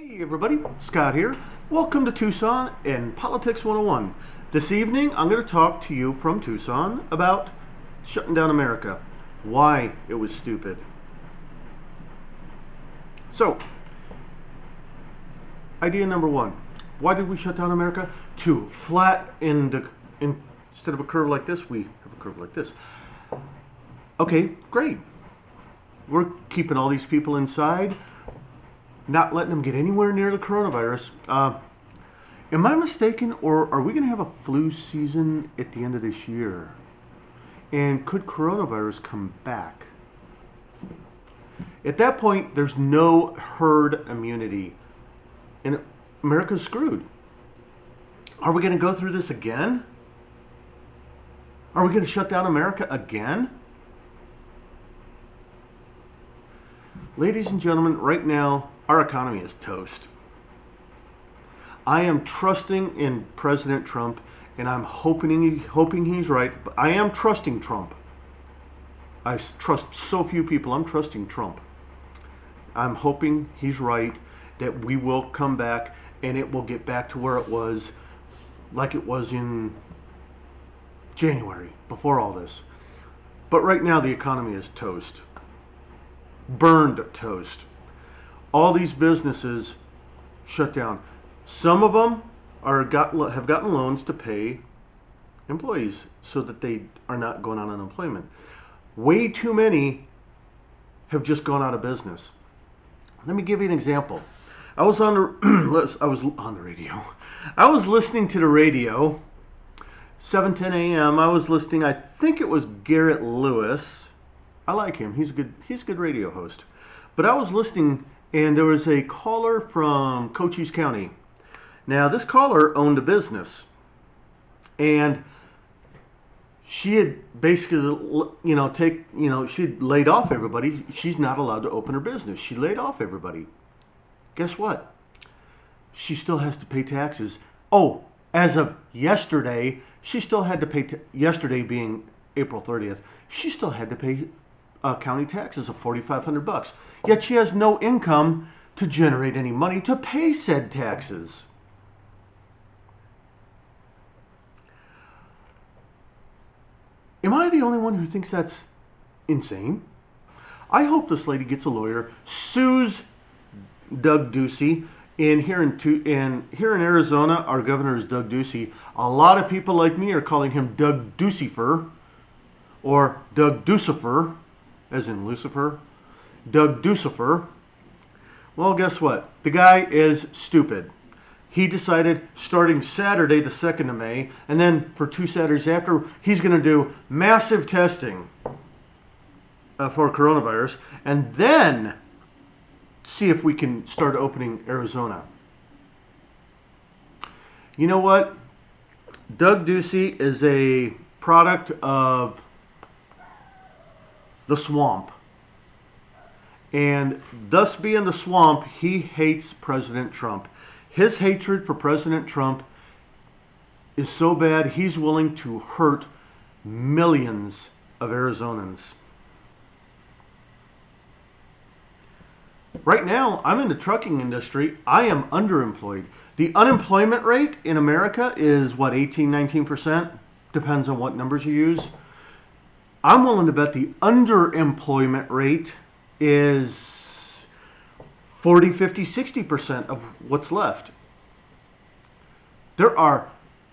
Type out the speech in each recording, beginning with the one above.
Hey everybody, Scott here. Welcome to Tucson and Politics 101. This evening I'm going to talk to you from Tucson about shutting down America. Why it was stupid. So, idea number one. Why did we shut down America? To instead of a curve like this, we have a curve like this. Okay, great. We're keeping all these people inside, not letting them get anywhere near the coronavirus. Am I mistaken, or are we going to have a flu season at the end of this year? And could coronavirus come back? At that point, there's no herd immunity, and America's screwed. Are we going to go through this again? Are we going to shut down America again? Ladies and gentlemen, right now, our economy is toast. I am trusting in President Trump, and I'm hoping he's right. But I am trusting Trump. I trust so few people. I'm trusting Trump. I'm hoping he's right, that we will come back and it will get back to where it was, like it was in January, before all this. But right now, the economy is toast. Burned toast. All these businesses shut down. Some of them have gotten loans to pay employees so that they are not going on unemployment. Way too many have just gone out of business. Let me give you an example. I was on the radio. I was listening to the radio, 7:10 a.m. I was listening. I think it was Garrett Lewis. I like him. He's a good radio host. But I was listening, and there was a caller from Cochise County. Now, this caller owned a business, and she had basically, she'd laid off everybody. She's not allowed to open her business. She laid off everybody. Guess what? She still has to pay taxes. Oh, as of yesterday, she still had to pay, yesterday being April 30th, she still had to pay county taxes of $4,500. Yet she has no income to generate any money to pay said taxes. Am I the only one who thinks that's insane? I hope this lady gets a lawyer, sues Doug Ducey. Here in Arizona, our governor is Doug Ducey. A lot of people like me are calling him Doug Ducifer, or Doug Ducifer, as in Lucifer. Doug Ducifer. Well, guess what? The guy is stupid. He decided starting Saturday, the 2nd of May, and then for 2 Saturdays after, he's going to do massive testing for coronavirus, and then see if we can start opening Arizona. You know what? Doug Ducey is a product of the swamp. And thus being the swamp, he hates President Trump. His hatred for President Trump is so bad, he's willing to hurt millions of Arizonans. Right now, I'm in the trucking industry. I am underemployed. The unemployment rate in America is, 18-19%? Depends on what numbers you use. I'm willing to bet the underemployment rate is 40, 50, 60% of what's left. There are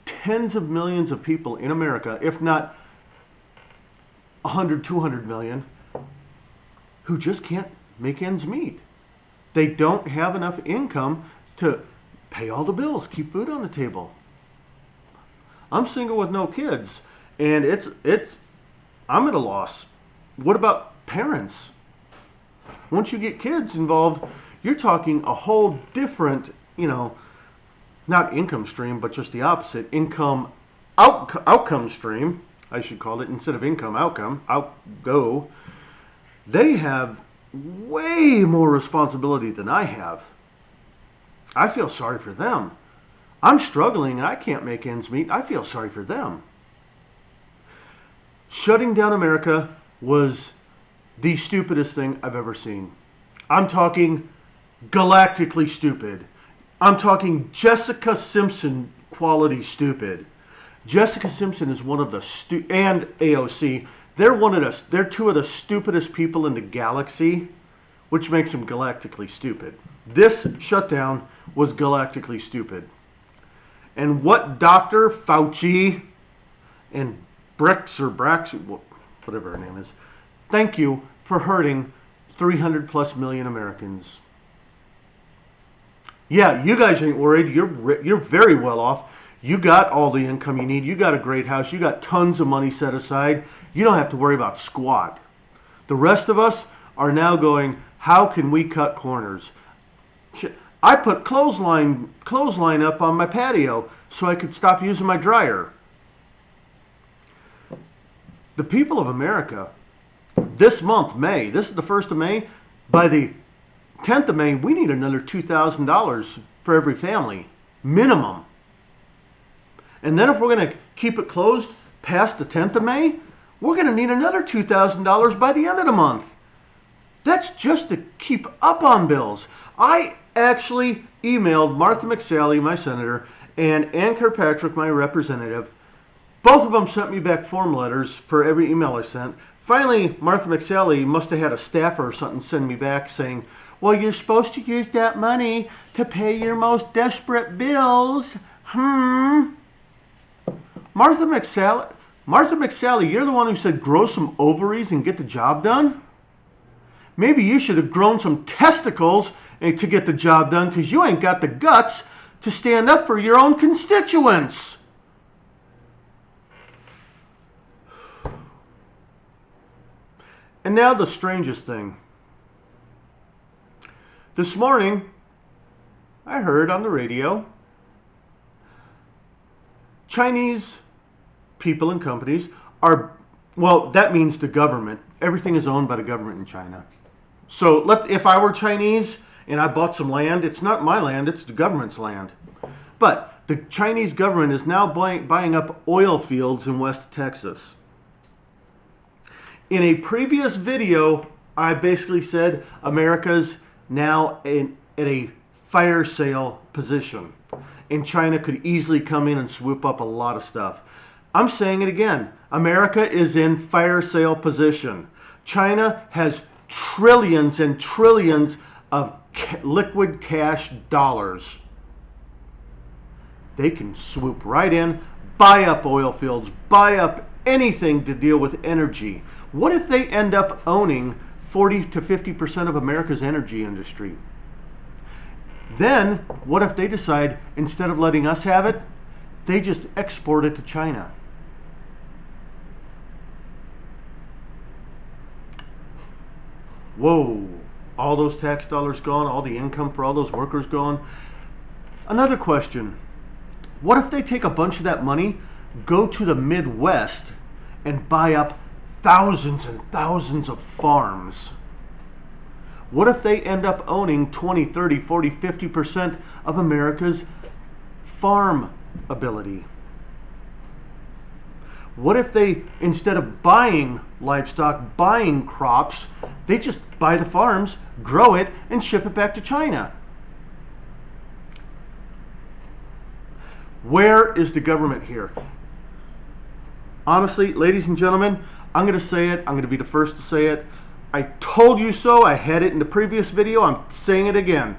tens of millions of people in America, if not 100, 200 million, who just can't make ends meet. They don't have enough income to pay all the bills, keep food on the table. I'm single with no kids, and I'm at a loss. What about parents? Once you get kids involved, you're talking a whole different, not income stream, but just the opposite, outcome stream, I should call it, instead of income, outgo. They have way more responsibility than I have. I feel sorry for them. I'm struggling and I can't make ends meet. I feel sorry for them. Shutting down America was the stupidest thing I've ever seen. I'm talking galactically stupid. I'm talking Jessica Simpson quality stupid. Jessica Simpson is one of the and AOC. They're two of the stupidest people in the galaxy, which makes them galactically stupid. This shutdown was galactically stupid. And what Dr. Fauci and Brix or Brax, whatever her name is, thank you for hurting 300 plus million Americans. Yeah, you guys ain't worried. You're very well off. You got all the income you need. You got a great house. You got tons of money set aside. You don't have to worry about squat. The rest of us are now going, how can we cut corners? I put clothesline up on my patio so I could stop using my dryer. The people of America, this month, May, this is the 1st of May, by the 10th of May, we need another $2,000 for every family, minimum. And then if we're going to keep it closed past the 10th of May, we're going to need another $2,000 by the end of the month. That's just to keep up on bills. I actually emailed Martha McSally, my senator, and Ann Kirkpatrick, my representative. Both of them sent me back form letters for every email I sent. Finally, Martha McSally must have had a staffer or something send me back saying, well, you're supposed to use that money to pay your most desperate bills. Martha McSally, you're the one who said grow some ovaries and get the job done? Maybe you should have grown some testicles to get the job done, because you ain't got the guts to stand up for your own constituents. And now the strangest thing. This morning, I heard on the radio, Chinese people and companies are, well, that means the government. Everything is owned by the government in China. So if I were Chinese and I bought some land, it's not my land, it's the government's land. But the Chinese government is now buying up oil fields in West Texas. In a previous video, I basically said America's now at a fire sale position, and China could easily come in and swoop up a lot of stuff. I'm saying it again. America is in fire sale position. China has trillions and trillions of liquid cash dollars. They can swoop right in, buy up oil fields, buy up anything to deal with energy. What if they end up owning 40 to 50% of America's energy industry? Then, what if they decide, instead of letting us have it, they just export it to China? Whoa, all those tax dollars gone, all the income for all those workers gone. Another question, what if they take a bunch of that money, go to the Midwest, and buy up thousands and thousands of farms? What if they end up owning 20, 30, 40, 50% of America's farm ability? What if they, instead of buying livestock, buying crops, they just buy the farms, grow it, and ship it back to China? Where is the government here? Honestly, ladies and gentlemen, I'm going to say it. I'm going to be the first to say it. I told you so. I had it in the previous video. I'm saying it again.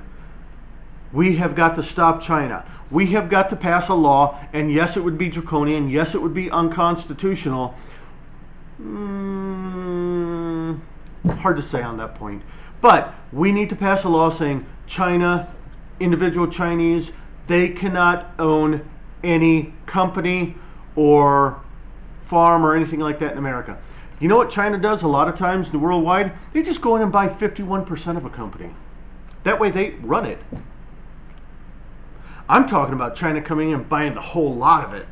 We have got to stop China. We have got to pass a law, and yes, it would be draconian. Yes, it would be unconstitutional. Hard to say on that point. But we need to pass a law saying China, individual Chinese, they cannot own any company or farm or anything like that in America. You know what China does a lot of times worldwide? They just go in and buy 51% of a company. That way they run it. I'm talking about China coming in and buying the whole lot of it.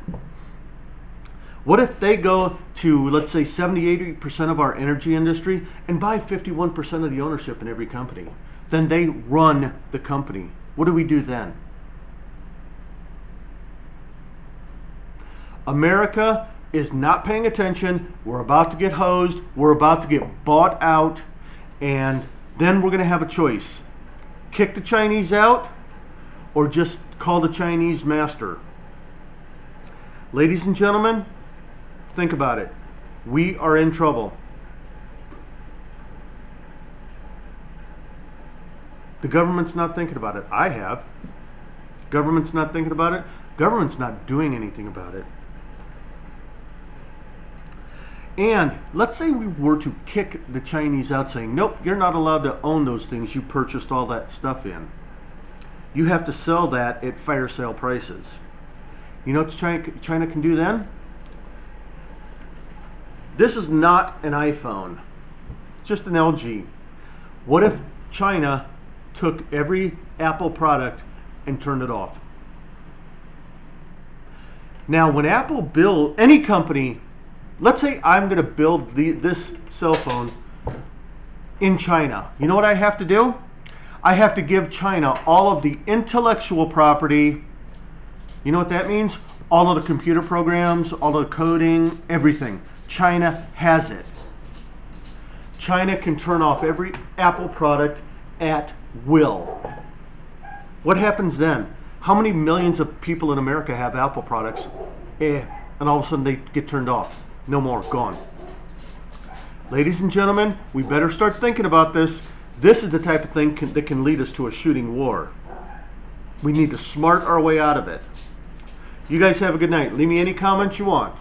What if they go to, let's say, 70-80% of our energy industry and buy 51% of the ownership in every company? Then they run the company. What do we do then? America is not paying attention. We're about to get hosed. We're about to get bought out. And then we're going to have a choice. kick the Chinese out or just call the Chinese master. Ladies and gentlemen, think about it. We are in trouble. The government's not thinking about it. I have. Government's not thinking about it. Government's not doing anything about it. And let's say we were to kick the Chinese out saying, nope, you're not allowed to own those things you purchased all that stuff in. You have to sell that at fire sale prices. You know what China can do then? This is not an iPhone, it's just an LG. What if China took every Apple product and turned it off? Now, when Apple build any company, let's say I'm going to build this cell phone in China. You know what I have to do? I have to give China all of the intellectual property. You know what that means? All of the computer programs, all the coding, everything. China has it. China can turn off every Apple product at will. What happens then? How many millions of people in America have Apple products? And all of a sudden they get turned off. No more, gone. Ladies and gentlemen, we better start thinking about this. This is the type of thing that can lead us to a shooting war. We need to smart our way out of it. You guys have a good night. Leave me any comments you want.